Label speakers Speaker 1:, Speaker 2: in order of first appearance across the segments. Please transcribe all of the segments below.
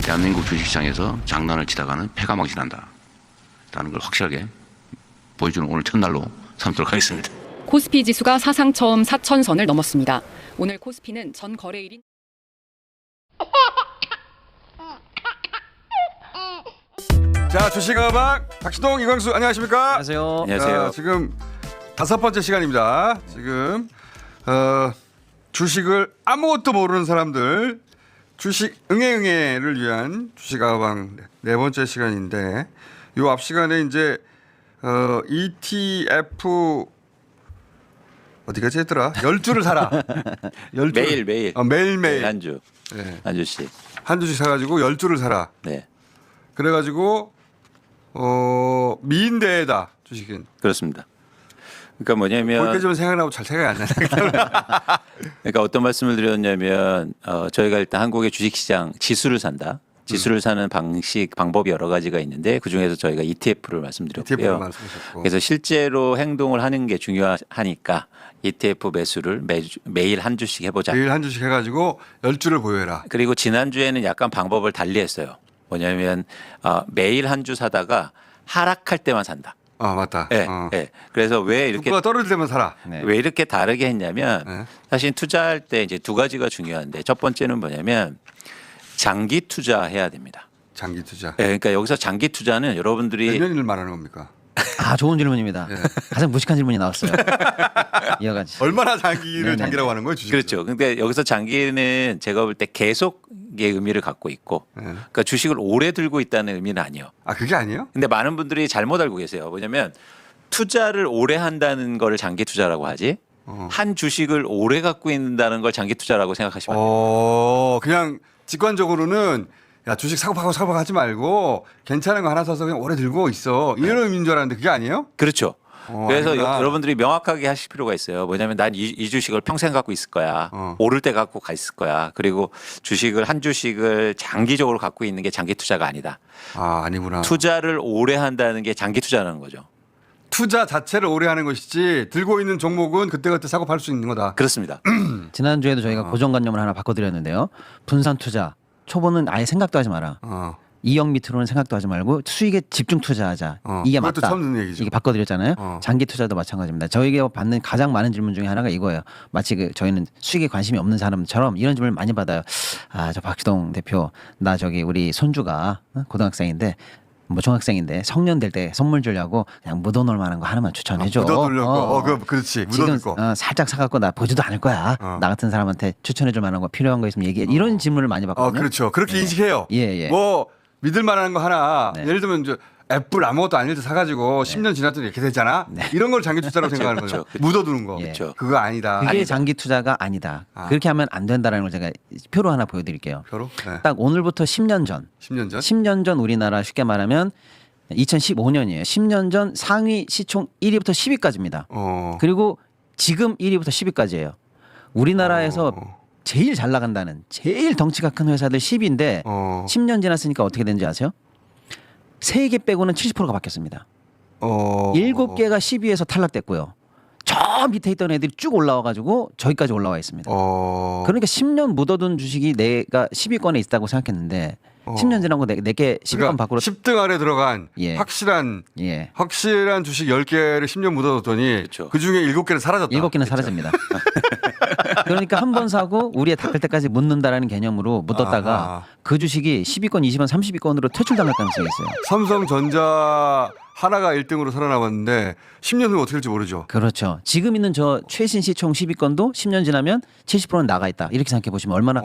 Speaker 1: 대한민국 주식시장에서 장난을 치다가는 패가 망신한다 라는 걸 확실하게 보여주는 오늘 첫날로 삼도록 하겠습니다.
Speaker 2: 코스피 지수가 사상 처음 4,000선을 넘었습니다. 오늘 코스피는 전 거래일인
Speaker 3: 자, 주식가방 박시동, 이광수 안녕하십니까?
Speaker 4: 안녕하세요.
Speaker 1: 안녕하세요.
Speaker 3: 지금 5번째 시간입니다. 지금 주식을 아무것도 모르는 사람들 주식 응애응애를 위한 주식가방 네 번째 시간인데 요 앞 시간에 이제 ETF 어디까지 했더라? 10주를 사라. 10주를.
Speaker 5: 매일
Speaker 3: 매일매일
Speaker 5: 한 주.
Speaker 3: 네.
Speaker 5: 한 주씩.
Speaker 3: 한 주씩 사가지고 10주를 사라.
Speaker 5: 네.
Speaker 3: 그래가지고 미인대회다 주식은.
Speaker 5: 그렇습니다. 그러니까 뭐냐면
Speaker 3: 거기까지만 생각나고 잘 생각이 안 나네.
Speaker 5: 그러니까 어떤 말씀을 드렸냐면 저희가 일단 한국의 주식시장 지수를 산다. 지수를 사는 방법이 여러 가지가 있는데 그중에서 저희가 ETF를 말씀드렸고요.
Speaker 3: ETF를 말씀하셨고.
Speaker 5: 그래서 실제로 행동을 하는 게 중요하니까 ETF 매수를 매일 한 주씩 해보자.
Speaker 3: 매일 한 주씩 해가지고 10주를 보유해라.
Speaker 5: 그리고 지난주에는 약간 방법을 달리 했어요. 뭐냐면 매일 한 주 사다가 하락할 때만 산다.
Speaker 3: 아 맞다.
Speaker 5: 네, 네. 그래서 왜 이렇게
Speaker 3: 주가가 떨어질 때만 사라.
Speaker 4: 네.
Speaker 5: 왜 이렇게 다르게 했냐면
Speaker 3: 네.
Speaker 5: 사실 투자할 때 이제 두 가지가 중요한데 첫 번째는 뭐냐면 장기 투자해야 됩니다.
Speaker 3: 장기 투자.
Speaker 5: 네, 그러니까 여기서 장기 투자는
Speaker 3: 몇
Speaker 5: 여러분들이
Speaker 3: 년을 말하는 겁니까?
Speaker 4: 아, 좋은 질문입니다.
Speaker 3: 예.
Speaker 4: 가장 무식한 질문이 나왔어요. 이어가지.
Speaker 3: 얼마나 장기를
Speaker 4: 네네.
Speaker 3: 장기라고 하는 거예요? 주식.
Speaker 5: 그렇죠. 근데 여기서 장기는 제가 볼 때 계속의 의미를 갖고 있고
Speaker 3: 네.
Speaker 5: 그러니까 주식을 오래 들고 있다는 의미는 아니에요.
Speaker 3: 아 그게 아니에요?
Speaker 5: 근데 많은 분들이 잘못 알고 계세요. 뭐냐면 투자를 오래 한다는 걸 장기 투자라고 하지 한 주식을 오래 갖고 있다는 걸 장기 투자라고 생각하시면 안 돼요.
Speaker 3: 그냥 직관적으로는 야 주식 사고 파고 하지 말고 괜찮은 거 하나 사서 그냥 오래 들고 있어 이런 의미인 줄 알았는데 그게 아니에요?
Speaker 5: 그렇죠. 그래서
Speaker 3: 아니구나.
Speaker 5: 여러분들이 명확하게 하실 필요가 있어요. 뭐냐면 난 이 주식을 평생 갖고 있을 거야. 오를 때 갖고 가 있을 거야. 그리고 한 주식을 장기적으로 갖고 있는 게 장기 투자가 아니다.
Speaker 3: 아 아니구나.
Speaker 5: 투자를 오래 한다는 게 장기 투자라는 거죠.
Speaker 3: 투자 자체를 오래 하는 것이지 들고 있는 종목은 그때그때 사고 팔 수 있는 거다.
Speaker 5: 그렇습니다.
Speaker 4: 지난주에도 저희가 고정관념을 하나 바꿔드렸는데요. 분산 투자. 초보는 아예 생각도 하지 마라. 2억 밑으로는 생각도 하지 말고 수익에 집중 투자하자. 이게
Speaker 3: 그것도
Speaker 4: 맞다.
Speaker 3: 처음 듣는 얘기죠.
Speaker 4: 이게 바꿔드렸잖아요. 장기 투자도 마찬가지입니다. 저에게 받는 가장 많은 질문 중에 하나가 이거예요. 마치 저희는 수익에 관심이 없는 사람처럼 이런 질문을 많이 받아요. 아, 저 박시동 대표, 나 우리 손주가 고등학생인데 뭐 중학생인데 성년 될 때 선물 주려고 그냥 묻어놓을 만한 거 하나만 추천해줘.
Speaker 3: 묻어두려고. 그렇지.
Speaker 4: 지금
Speaker 3: 묻어둘 거.
Speaker 4: 살짝 사갖고 나 보지도 않을 거야. 나 같은 사람한테 추천해줄 만한 거 필요한 거 있으면 얘기해. 이런 질문을 많이 받거든요.
Speaker 3: 그렇죠. 그렇게 인식해요.
Speaker 4: 예.
Speaker 3: 뭐 믿을 만한 거 하나
Speaker 4: 네.
Speaker 3: 예를 들면 이제 애플 아무것도 아닐 때 사가지고 10년 지났더니 이렇게 되잖아. 이런 걸 장기 투자라고 생각하는 거죠.
Speaker 5: 그렇죠.
Speaker 3: 묻어두는 거.
Speaker 4: 예.
Speaker 3: 그거 아니다.
Speaker 4: 그게 장기 투자가 아니다. 그렇게 하면 안 된다라는 걸 제가 표로 하나 보여드릴게요.
Speaker 3: 표로? 네.
Speaker 4: 딱 오늘부터 10년 전.
Speaker 3: 10년 전?
Speaker 4: 10년 전 우리나라 쉽게 말하면 2015년이에요. 10년 전 상위 시총 1위부터 10위까지입니다. 그리고 지금 1위부터 10위까지예요. 우리나라에서 제일 잘 나간다는 제일 덩치가 큰 회사들 10위인데 10년 지났으니까 어떻게 되는지 아세요? 3개 빼고는 70%가 바뀌었습니다. 7개가 10위에서 탈락됐고요. 저 밑에 있던 애들이 쭉 올라와가지고 저기까지 올라와 있습니다. 그러니까 10년 묻어둔 주식이 내가 10위권에 있다고 생각했는데 10년 지나고 내게 10위권 밖으로
Speaker 3: 10등 안에 들어간
Speaker 4: 예.
Speaker 3: 확실한
Speaker 4: 예.
Speaker 3: 주식 10개를 10년 묻어뒀더니
Speaker 5: 그렇죠.
Speaker 3: 그중에 7개는 사라졌다.
Speaker 4: 7개는 사라집니다. 그러니까 한 번 사고 우리의 닦을 때까지 묻는다라는 개념으로 묻었다가
Speaker 3: 아하.
Speaker 4: 그 주식이 10위권, 20원, 30위권으로 퇴출당할 가능성이 있어요.
Speaker 3: 삼성전자 하나가 1등으로 살아남았는데 10년 후에 어떻게 될지 모르죠.
Speaker 4: 그렇죠. 지금 있는 저 최신 시총 10위권도 10년 지나면 70%는 나가 있다. 이렇게 생각해 보시면 얼마나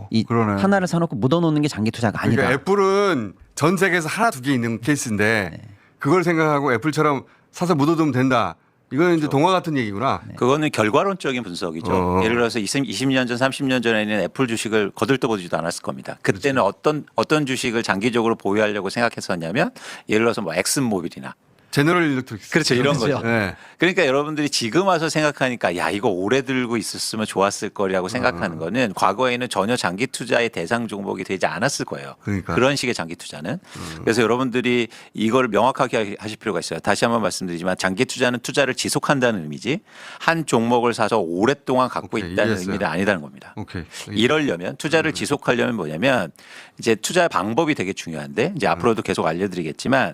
Speaker 4: 이
Speaker 3: 그러네.
Speaker 4: 하나를 사놓고 묻어놓는 게 장기 투자가 아니다.
Speaker 3: 그러니까 애플은 전 세계에서 하나 두 개 있는 케이스인데 그걸 생각하고 애플처럼 사서 묻어두면 된다. 이거는 이제 동화 같은 얘기구나.
Speaker 5: 그거는 결과론적인 분석이죠. 예를 들어서 20년 전, 30년 전에는 애플 주식을 거들떠보지도 않았을 겁니다. 그때는 어떤 주식을 장기적으로 보유하려고 생각했었냐면 예를 들어서 뭐 엑슨모빌이나
Speaker 3: 제너럴 일렉트릭.
Speaker 5: 그렇죠. 이런
Speaker 4: 그렇죠.
Speaker 5: 거죠.
Speaker 3: 네.
Speaker 5: 그러니까 여러분들이 지금 와서 생각하니까 야 이거 오래 들고 있었으면 좋았을 거라고 생각하는 거는 과거에는 전혀 장기 투자의 대상 종목이 되지 않았을 거예요.
Speaker 3: 그러니까.
Speaker 5: 그런 식의 장기 투자는. 그래서 여러분들이 이걸 명확하게 하실 필요가 있어요. 다시 한번 말씀드리지만 장기 투자는 투자를 지속한다는 의미지 한 종목을 사서 오랫동안 갖고
Speaker 3: 오케이,
Speaker 5: 있다는
Speaker 3: 이해했어요.
Speaker 5: 의미는 아니다는 겁니다.
Speaker 3: 오케이.
Speaker 5: 이러려면 투자를 지속하려면 뭐냐면 이제 투자 방법이 되게 중요한데 이제 앞으로도 계속 알려드리겠지만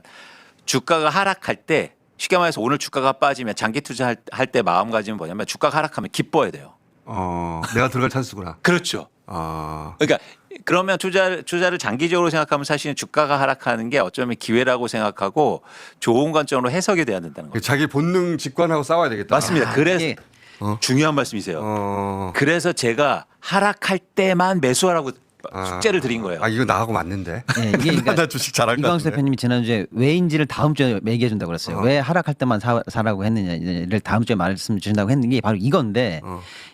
Speaker 5: 주가가 하락할 때 쉽게 말해서 오늘 주가가 빠지면 장기 투자할 때 마음가짐은 뭐냐면 주가가 하락하면 기뻐야 돼요.
Speaker 3: 내가 들어갈 찬스구나.
Speaker 5: 그렇죠. 그러니까 그러면 투자를 장기적으로 생각하면 사실은 주가가 하락하는 게 어쩌면 기회라고 생각하고 좋은 관점으로 해석이 돼야 된다는 거죠.
Speaker 3: 자기 본능 직관하고 싸워야 되겠다.
Speaker 5: 맞습니다. 그래서
Speaker 4: 이게
Speaker 5: 중요한 말씀이세요.
Speaker 3: 어.
Speaker 5: 그래서 제가 하락할 때만 매수하라고 숙제를 드린 거예요.
Speaker 3: 이거 나하고 맞는데.
Speaker 4: 예, 이게 그러니까
Speaker 3: 나 주식 잘할 것
Speaker 4: 이광수
Speaker 3: 같은데.
Speaker 4: 대표님이 지난주에 왜인지를 다음 주에 얘기해 준다고 그랬어요. 왜 하락할 때만 사라고 했느냐를 다음 주에 말씀 주신다고 했는 게 바로 이건데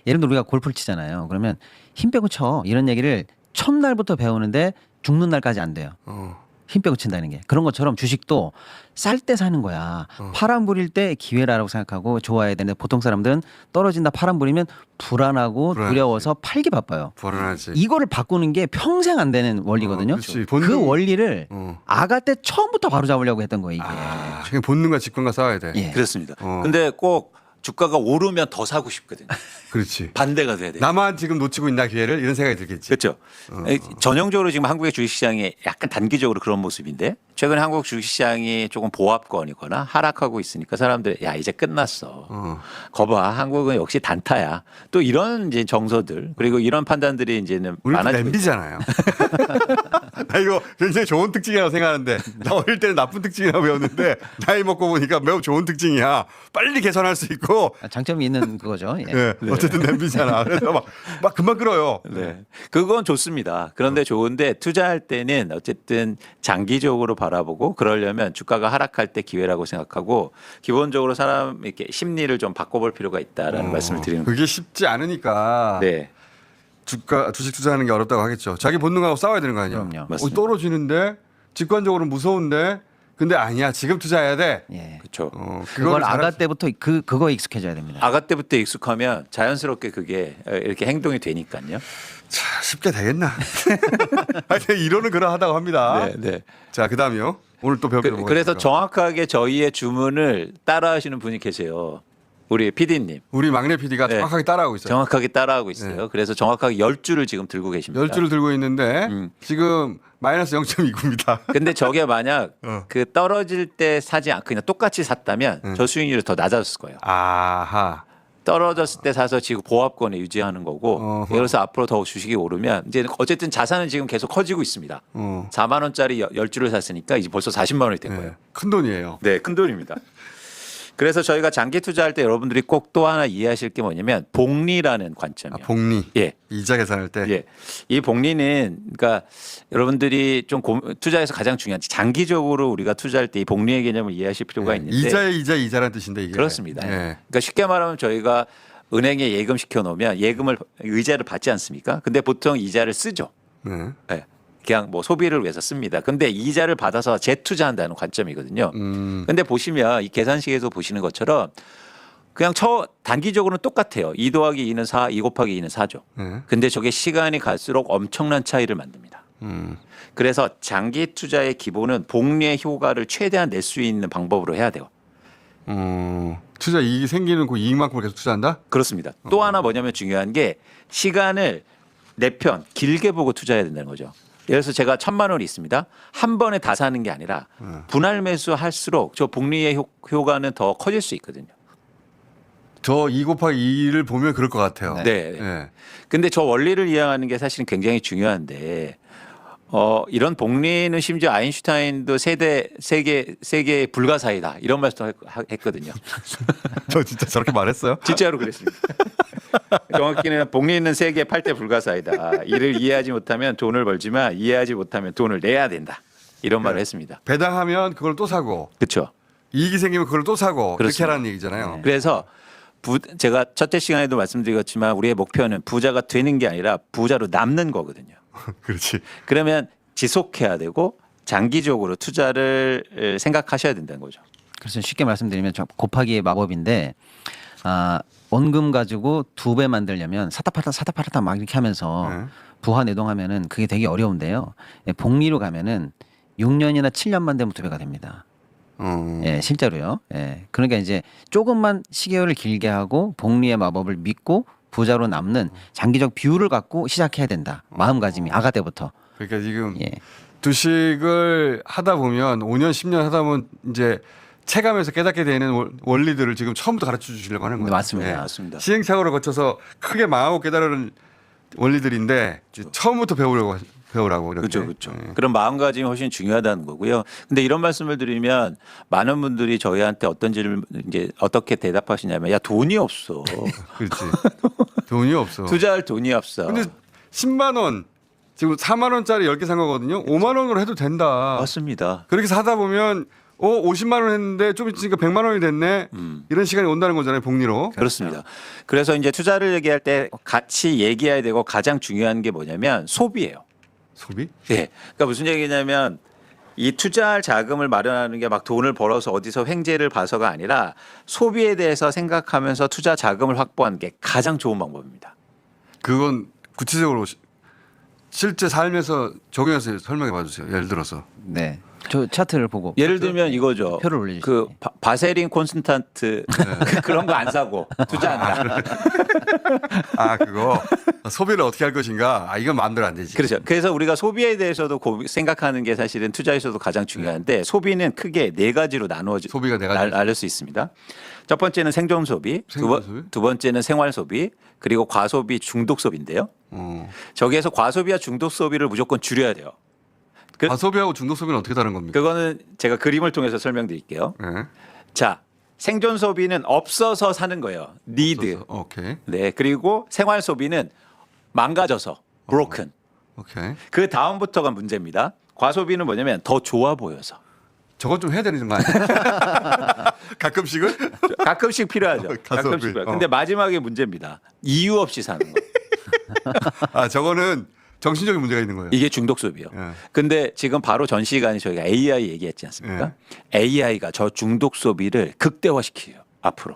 Speaker 4: 예를 들어 우리가 골프를 치잖아요. 그러면 힘 빼고 쳐 이런 얘기를 첫날부터 배우는데 죽는 날까지 안 돼요. 힘 빼고 친다는 게 그런 것처럼 주식도 쌀 때 사는 거야. 파란 불일 때 기회라고 생각하고 좋아해야 되는데 보통 사람들은 떨어진다 파란 불이면 불안하고
Speaker 3: 불안하지.
Speaker 4: 두려워서 팔기 바빠요.
Speaker 3: 불안하지.
Speaker 4: 이거를 바꾸는 게 평생 안 되는 원리거든요.
Speaker 3: 그렇지.
Speaker 4: 그
Speaker 3: 본능-
Speaker 4: 원리를
Speaker 3: 어.
Speaker 4: 아가 때 처음부터 바로 잡으려고 했던 거예요. 이게.
Speaker 3: 그냥 본능과 직관과 싸워야 돼.
Speaker 4: 예.
Speaker 5: 그렇습니다.
Speaker 3: 어.
Speaker 5: 근데 꼭 주가가 오르면 더 사고 싶거든요.
Speaker 3: 그렇지.
Speaker 5: 반대가 돼야 돼요.
Speaker 3: 나만 지금 놓치고 있나 기회를 이런 생각이 들겠지.
Speaker 5: 그렇죠. 전형적으로 지금 한국의 주식시장이 약간 단기적으로 그런 모습인데 최근에 한국 주식시장이 조금 보합권이거나 하락하고 있으니까 사람들이 야 이제 끝났어. 거봐 한국은 역시 단타야. 또 이런 이제 정서들 그리고 이런 판단들이 이제는
Speaker 3: 우리 또
Speaker 5: 많아지고
Speaker 3: 냄비잖아요. 나 이거 굉장히 좋은 특징이라고 생각하는데 나 어릴 때는 나쁜 특징이라고 배웠는데 나이 먹고 보니까 매우 좋은 특징이야. 빨리 개선할 수 있고
Speaker 4: 장점이 있는 그거죠. 예.
Speaker 3: 예, 어쨌든 냄비잖아. 그래서 막 금방 끓어요.
Speaker 5: 네. 그건 좋습니다. 그런데 좋은데 투자할 때는 어쨌든 장기적으로 바라보고 그러려면 주가가 하락할 때 기회라고 생각하고 기본적으로 사람 이렇게 심리를 좀 바꿔볼 필요가 있다라는 말씀을 드리는 거예요.
Speaker 3: 그게 쉽지 않으니까
Speaker 5: 네.
Speaker 3: 주식 투자하는 게 어렵다고 하겠죠. 자기 본능하고 싸워야 되는 거 아니야.
Speaker 4: 그럼요.
Speaker 5: 맞습니다.
Speaker 3: 떨어지는데 직관적으로 무서운데 근데 아니야 지금 투자해야 돼.
Speaker 4: 예.
Speaker 5: 그렇죠.
Speaker 4: 그걸 아가
Speaker 3: 잘할-
Speaker 4: 때부터 그거에 익숙해져야 됩니다.
Speaker 5: 아가 때부터 익숙하면 자연스럽게 그게 이렇게 행동이 되니까요.
Speaker 3: 자, 쉽게 되겠나? 하여튼 이론은 그러하다고 합니다.
Speaker 5: 네, 네.
Speaker 3: 자 그다음이요. 오늘 또 배울 게 뭐가
Speaker 5: 그래서
Speaker 3: 있을까?
Speaker 5: 정확하게 저희의 주문을 따라하시는 분이 계세요. 우리 PD님.
Speaker 3: 우리 막내 PD가
Speaker 5: 네.
Speaker 3: 정확하게 따라하고 있어요.
Speaker 5: 정확하게 따라하고 있어요. 그래서 정확하게 10줄을 지금 들고 계십니다.
Speaker 3: 10줄을 들고 있는데 지금 마이너스 0.29입니다.
Speaker 5: 근데 저게 만약
Speaker 3: 어.
Speaker 5: 그 떨어질 때 사지 않고 그냥 똑같이 샀다면 저 수익률이 더 낮아졌을 거예요.
Speaker 3: 아하.
Speaker 5: 떨어졌을 때 사서 지금 보합권에 유지하는 거고
Speaker 3: 어허.
Speaker 5: 그래서 앞으로 더 주식이 오르면 이제 어쨌든 자산은 지금 계속 커지고 있습니다. 4만 원짜리 10줄을 샀으니까 이제 벌써 40만 원이 된 거예요.
Speaker 3: 네. 큰 돈이에요.
Speaker 5: 네, 큰 돈입니다. 그래서 저희가 장기 투자할 때 여러분들이 꼭 또 하나 이해하실 게 뭐냐면 복리라는 관점이에요.
Speaker 3: 복리.
Speaker 5: 예.
Speaker 3: 이자 계산할 때.
Speaker 5: 예. 이 복리는 그러니까 여러분들이 좀 투자에서 가장 중요한 장기적으로 우리가 투자할 때 이 복리의 개념을 이해하실 필요가 있는데
Speaker 3: 이자의 이자라는 뜻인데 이게.
Speaker 5: 그렇습니다.
Speaker 3: 예.
Speaker 5: 그러니까 쉽게 말하면 저희가 은행에 예금 시켜 놓으면 예금을 의자를 받지 않습니까? 근데 보통 이자를 쓰죠.
Speaker 3: 네.
Speaker 5: 예. 그냥 뭐 소비를 위해서 씁니다. 근데 이자를 받아서 재투자한다는 관점이거든요. 근데 보시면 이 계산식에서 보시는 것처럼 그냥 단기적으로는 똑같아요. 2 더하기 2는 4, 2 곱하기 2는 4죠.
Speaker 3: 네.
Speaker 5: 근데 저게 시간이 갈수록 엄청난 차이를 만듭니다. 그래서 장기 투자의 기본은 복리의 효과를 최대한 낼 수 있는 방법으로 해야 돼요.
Speaker 3: 투자 이익이 생기는 그 이익만큼을 계속 투자한다?
Speaker 5: 그렇습니다. 또 하나 뭐냐면 중요한 게 시간을 내 편 길게 보고 투자해야 된다는 거죠. 예를 들어서 제가 1,000만 원이 있습니다. 한 번에 다 사는 게 아니라 분할 매수할수록 저 복리의 효과는 더 커질 수 있거든요.
Speaker 3: 저 2 곱하기 2를 보면 그럴 것 같아요.
Speaker 5: 네.
Speaker 3: 예.
Speaker 5: 근데 저 원리를 이해하는 게 사실은 굉장히 중요한데 이런 복리는 심지어 아인슈타인도 세계 불가사의다 이런 말도 했거든요.
Speaker 3: 저 진짜 저렇게 말했어요?
Speaker 5: 진짜로 그랬습니다. 정확히는 복리는 세계 8대 불가사의다. 이를 이해하지 못하면 돈을 벌지만 이해하지 못하면 돈을 내야 된다. 이런 말을 했습니다.
Speaker 3: 배당하면 그걸 또 사고
Speaker 5: 그렇죠.
Speaker 3: 이익이 생기면 그걸 또 사고 그렇게
Speaker 5: 그렇습니다.
Speaker 3: 하라는 얘기잖아요.
Speaker 5: 그래서 제가 첫째 시간에도 말씀드렸지만 우리의 목표는 부자가 되는 게 아니라 부자로 남는 거거든요.
Speaker 3: 그렇지.
Speaker 5: 그러면 지속해야 되고 장기적으로 투자를 생각하셔야 된다는 거죠.
Speaker 4: 그래서 쉽게 말씀드리면 곱하기의 마법인데 원금 가지고 2배 만들려면 사다 팔았다 막 이렇게 하면서 부화 내동하면은 그게 되게 어려운데요. 복리로 가면은 6년이나 7년만 되면 2배가 됩니다. 예, 실제로요. 예. 그러니까 이제 조금만 시계열을 길게 하고 복리의 마법을 믿고 부자로 남는 장기적 비율을 갖고 시작해야 된다. 마음가짐이 아가 때부터.
Speaker 3: 그러니까 지금
Speaker 4: 예.
Speaker 3: 주식을 하다 보면 5년 10년 하다 보면 이제 체감에서 깨닫게 되는 원리들을 지금 처음부터 가르쳐 주시려고 하는 거예요.
Speaker 4: 맞습니다.
Speaker 3: 예.
Speaker 5: 맞습니다.
Speaker 3: 시행착오를 거쳐서 크게 망하고 깨달은 원리들인데 이제 처음부터 배우라고 이렇게.
Speaker 5: 그렇죠, 그렇죠.
Speaker 3: 예.
Speaker 5: 그런 마음가짐이 훨씬 중요하다는 거고요. 근데 이런 말씀을 드리면 많은 분들이 저희한테 이제 어떻게 대답하시냐면 야 돈이 없어.
Speaker 3: 그렇지. 돈이 없어.
Speaker 5: 투자할 돈이 없어.
Speaker 3: 근데 10만 원 지금 4만 원짜리 10개 산 거거든요. 5만 원으로 해도 된다.
Speaker 5: 맞습니다.
Speaker 3: 그렇게 사다 보면 50만 원 했는데 좀 있으니까 100만 원이 됐네. 이런 시간이 온다는 거잖아요. 복리로.
Speaker 5: 그렇습니다. 그래서 이제 투자를 얘기할 때 같이 얘기해야 되고 가장 중요한 게 뭐냐면 소비예요.
Speaker 3: 소비?
Speaker 5: 네. 그러니까 무슨 얘기냐면 이 투자할 자금을 마련하는 게 막 돈을 벌어서 어디서 횡재를 봐서가 아니라 소비에 대해서 생각하면서 투자 자금을 확보하는 게 가장 좋은 방법입니다.
Speaker 3: 그건 구체적으로 실제 삶에서 적용해서 설명해 봐 주세요. 예를 들어서.
Speaker 4: 네. 저 차트를 보고
Speaker 5: 예를 들면 이거죠.
Speaker 4: 표를 올려주시죠.
Speaker 5: 그 바세린 콘스탄트 그런 거 안 사고 투자한다.
Speaker 3: 그거 소비를 어떻게 할 것인가. 이건 마음대로 안 되지.
Speaker 5: 그렇죠. 그래서 우리가 소비에 대해서도 생각하는 게 사실은 투자에서도 가장 중요한데 소비는 크게 4가지로
Speaker 3: 소비가 네 가지.
Speaker 5: 나눌 수 있습니다. 첫 번째는 생존 소비,
Speaker 3: 생존 소비?
Speaker 5: 두 번째는 생활 소비, 그리고 과소비, 중독 소비인데요. 저기에서 과소비와 중독 소비를 무조건 줄여야 돼요.
Speaker 3: 과소비하고 중독 소비는 어떻게 다른 겁니까?
Speaker 5: 그거는 제가 그림을 통해서 설명드릴게요.
Speaker 3: 네.
Speaker 5: 자, 생존 소비는 없어서 사는 거예요. need.
Speaker 3: 오케이.
Speaker 5: 네. 그리고 생활 소비는 망가져서 broken.
Speaker 3: 오케이.
Speaker 5: 그 다음부터가 문제입니다. 과소비는 뭐냐면 더 좋아 보여서.
Speaker 3: 저건 좀 해야 되는 거 아니에요? 가끔씩은?
Speaker 5: 가끔씩 필요하죠.
Speaker 3: 과소비.
Speaker 5: 가끔씩 필요해요. 근데 마지막에 문제입니다. 이유 없이 사는 거.
Speaker 3: 저거는 정신적인 문제가 있는 거예요.
Speaker 5: 이게 중독 소비예요.
Speaker 3: 예.
Speaker 5: 근데 지금 바로 전 시간에 저희가 AI 얘기했지 않습니까? AI가 저 중독 소비를 극대화시켜요. 앞으로.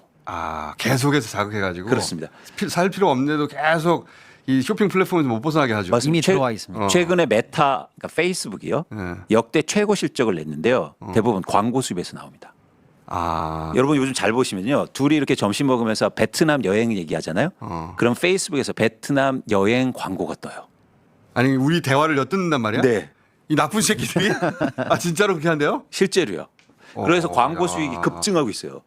Speaker 3: 계속해서 자극해가지고.
Speaker 5: 그렇습니다.
Speaker 3: 살 필요 없는데도 계속 이 쇼핑 플랫폼에서 못 벗어나게 하죠.
Speaker 5: 맞습니다.
Speaker 4: 이미 들어와 있습니다.
Speaker 5: 최근에 메타, 그러니까 페이스북이요.
Speaker 3: 네.
Speaker 5: 역대 최고 실적을 냈는데요. 대부분 광고 수입에서 나옵니다. 여러분 요즘 잘 보시면요. 둘이 이렇게 점심 먹으면서 베트남 여행 얘기하잖아요. 그럼 페이스북에서 베트남 여행 광고가 떠요.
Speaker 3: 아니 우리 대화를 엿듣는단 말이야?
Speaker 5: 네.
Speaker 3: 이 나쁜 새끼들이? 진짜로 그렇게 한대요?
Speaker 5: 실제로요. 그래서 광고
Speaker 3: 야.
Speaker 5: 수익이 급증하고 있어요.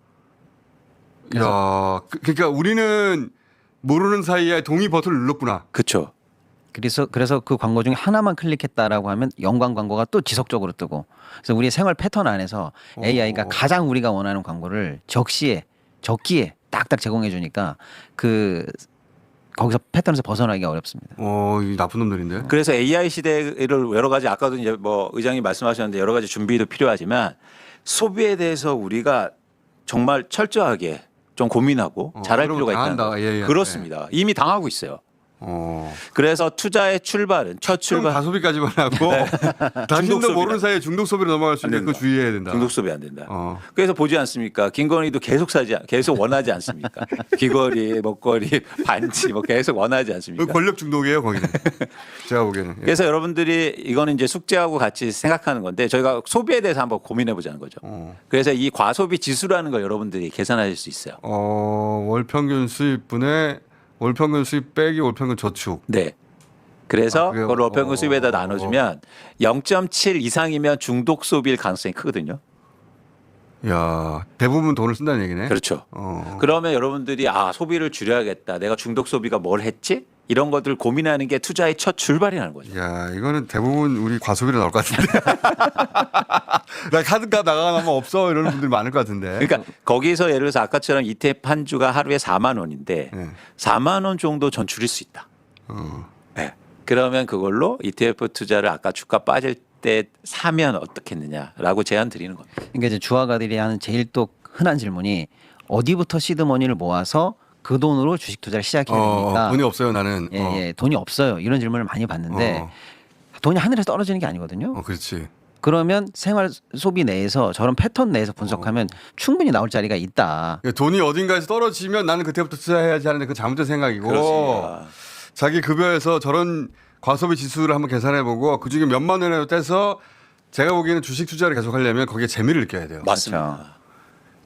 Speaker 3: 그러니까 우리는 모르는 사이에 동의 버튼을 눌렀구나.
Speaker 5: 그렇죠.
Speaker 4: 그래서 그 광고 중에 하나만 클릭했다라고 하면 연관 광고가 또 지속적으로 뜨고 그래서 우리의 생활 패턴 안에서 AI가 가장 우리가 원하는 광고를 적기에 딱딱 제공해 주니까 거기서 패턴에서 벗어나기가 어렵습니다.
Speaker 3: 이 나쁜 놈들인데.
Speaker 5: 그래서 AI 시대를 여러 가지 아까도 이제 뭐 의장님 말씀하셨는데 여러 가지 준비도 필요하지만 소비에 대해서 우리가 정말 철저하게 좀 고민하고 잘할
Speaker 3: 그러면
Speaker 5: 필요가 있다는
Speaker 3: 당한다,
Speaker 5: 거예요.
Speaker 3: AI한테.
Speaker 5: 그렇습니다. 이미 당하고 있어요.
Speaker 3: 어.
Speaker 5: 그래서 투자의 출발은 첫
Speaker 3: 좀
Speaker 5: 출발
Speaker 3: 가소비까지만 하고
Speaker 5: 중독
Speaker 3: 당신도
Speaker 5: 소비다.
Speaker 3: 모르는 사이에 중독 소비로 넘어갈 수
Speaker 5: 안
Speaker 3: 있는 거
Speaker 5: 된다.
Speaker 3: 주의해야 된다.
Speaker 5: 중독 소비 안 된다.
Speaker 3: 어.
Speaker 5: 그래서 보지 않습니까? 김건희도 계속 원하지 않습니까? 귀걸이, 목걸이, 반지 뭐 계속 원하지
Speaker 3: 그
Speaker 5: 않습니까?
Speaker 3: 권력 중독이에요 거기는. 제가 보기에는. 예.
Speaker 5: 그래서 여러분들이 이거는 이제 숙제하고 같이 생각하는 건데 저희가 소비에 대해서 한번 고민해 보자는 거죠. 그래서 이 과소비 지수라는 걸 여러분들이 계산하실 수 있어요.
Speaker 3: 월 평균 수입분의 월 평균 수입 빼기 월 평균 저축.
Speaker 5: 네. 그래서
Speaker 3: 그래요?
Speaker 5: 그걸 평균 수입에다 나눠주면 0.7 이상이면 중독 소비일 가능성이 크거든요.
Speaker 3: 야 대부분 돈을 쓴다는 얘기네.
Speaker 5: 그렇죠. 그러면 여러분들이 소비를 줄여야겠다. 내가 중독 소비가 뭘 했지? 이런 것들 고민하는 게 투자의 첫 출발이라는 거죠.
Speaker 3: 야 이거는 대부분 우리 과소비로 나올 것 같은데. 나 카드값 나가면 없어 이러는 분들 많을 것 같은데.
Speaker 5: 그러니까 거기서 예를 들어서 아까처럼 ETF 한 주가 하루에 4만 원인데 4만 원 정도 전 줄일 수 있다. 네. 그러면 그걸로 ETF 투자를 아까 주가 빠질 때 사면 어떻겠느냐라고 제안 드리는 겁니다.
Speaker 4: 그러니까 이제 주화가들이 하는 제일 또 흔한 질문이 어디부터 시드머니를 모아서 그 돈으로 주식 투자를 시작해야 됩니까?
Speaker 3: 돈이 없어요 나는.
Speaker 4: 예, 돈이 없어요. 이런 질문을 많이 받는데 돈이 하늘에서 떨어지는 게 아니거든요.
Speaker 3: 그렇지.
Speaker 4: 그러면 생활 소비 내에서 저런 패턴 내에서 분석하면 충분히 나올 자리가 있다.
Speaker 3: 돈이 어딘가에서 떨어지면 나는 그때부터 투자해야지 하는데 그 잘못된 생각이고
Speaker 5: 그렇습니다.
Speaker 3: 자기 급여에서 저런 과소비 지수를 한번 계산해보고 그중에 몇만 원이라도 떼서 제가 보기에는 주식 투자를 계속하려면 거기에 재미를 느껴야 돼요.
Speaker 5: 맞습니다.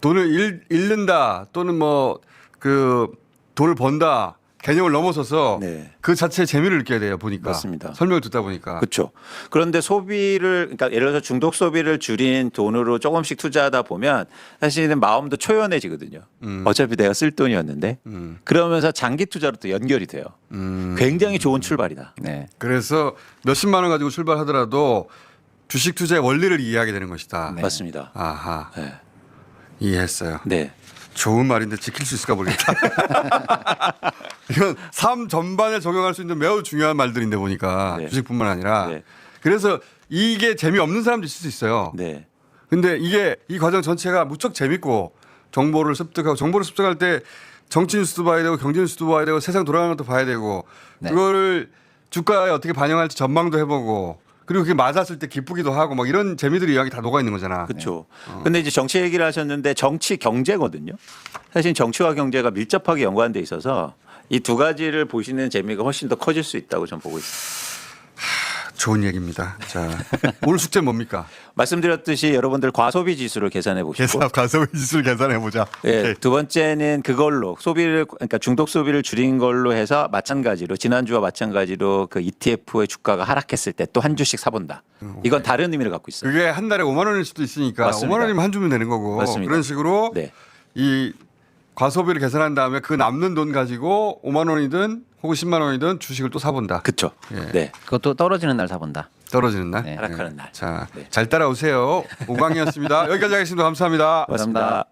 Speaker 3: 돈을 잃는다 또는 뭐 그 돈을 번다 개념을 넘어서서
Speaker 5: 네.
Speaker 3: 그 자체의 재미를 느껴야 돼요. 보니까
Speaker 5: 맞습니다.
Speaker 3: 설명을 듣다 보니까
Speaker 5: 그렇죠. 그런데 소비를 그러니까 예를 들어서 중독 소비를 줄인 돈으로 조금씩 투자하다 보면 사실은 마음도 초연해지거든요. 어차피 내가 쓸 돈이었는데 그러면서 장기 투자로 또 연결이 돼요. 굉장히 좋은 출발이다.
Speaker 4: 네.
Speaker 3: 그래서 몇십만 원 가지고 출발하더라도 주식 투자의 원리를 이해하게 되는 것이다.
Speaker 5: 맞습니다.
Speaker 3: 아하
Speaker 5: 네.
Speaker 3: 이해했어요.
Speaker 5: 네.
Speaker 3: 좋은 말인데 지킬 수 있을까 모르겠다. 이건 삶 전반에 적용할 수 있는 매우 중요한 말들인데 보니까
Speaker 5: 네.
Speaker 3: 주식뿐만 아니라
Speaker 5: 네.
Speaker 3: 그래서 이게 재미없는 사람도 있을 수 있어요.
Speaker 5: 네.
Speaker 3: 근데 이게 이 과정 전체가 무척 재밌고 정보를 습득할 때 정치 뉴스도 봐야 되고 경제 뉴스도 봐야 되고 세상 돌아가는 것도 봐야 되고
Speaker 4: 네.
Speaker 3: 그거를 주가에 어떻게 반영할지 전망도 해보고 그리고 그게 맞았을 때 기쁘기도 하고 막 이런 재미들이 여기 다 녹아 있는 거잖아.
Speaker 5: 그렇죠. 근데 이제 정치 얘기를 하셨는데 정치 경제거든요. 사실 정치와 경제가 밀접하게 연관돼 있어서 이 두 가지를 보시는 재미가 훨씬 더 커질 수 있다고 저는 보고 있습니다.
Speaker 3: 좋은 얘기입니다. 자 오늘 숙제 뭡니까?
Speaker 5: 말씀드렸듯이 여러분들 과소비 지수를 계산해 보시고
Speaker 3: 가소비 지수를 계산해 보자.
Speaker 5: 예, 두 번째는 그걸로 소비를 그러니까 중독 소비를 줄인 걸로 해서 마찬가지로 지난주와 마찬가지로 그 ETF의 주가가 하락했을 때 또 한 주씩 사본다. 이건 다른 의미를 갖고 있어요.
Speaker 3: 그게 한 달에 5만 원일 수도 있으니까
Speaker 5: 맞습니다.
Speaker 3: 5만 원이면 한 주면 되는 거고
Speaker 5: 맞습니다.
Speaker 3: 그런 식으로
Speaker 5: 네.
Speaker 3: 이 과소비를 계산한 다음에 그 남는 돈 가지고 5만 원이든 혹은 10만 원이든 주식을 또 사본다.
Speaker 5: 그렇죠.
Speaker 3: 예.
Speaker 5: 네.
Speaker 4: 그것도 떨어지는 날 사본다.
Speaker 3: 떨어지는 날.
Speaker 4: 네.
Speaker 5: 하락하는 날.
Speaker 3: 자,
Speaker 5: 네.
Speaker 3: 잘 따라오세요. 오광이었습니다. 여기까지 하겠습니다. 감사합니다.
Speaker 5: 맞습니다.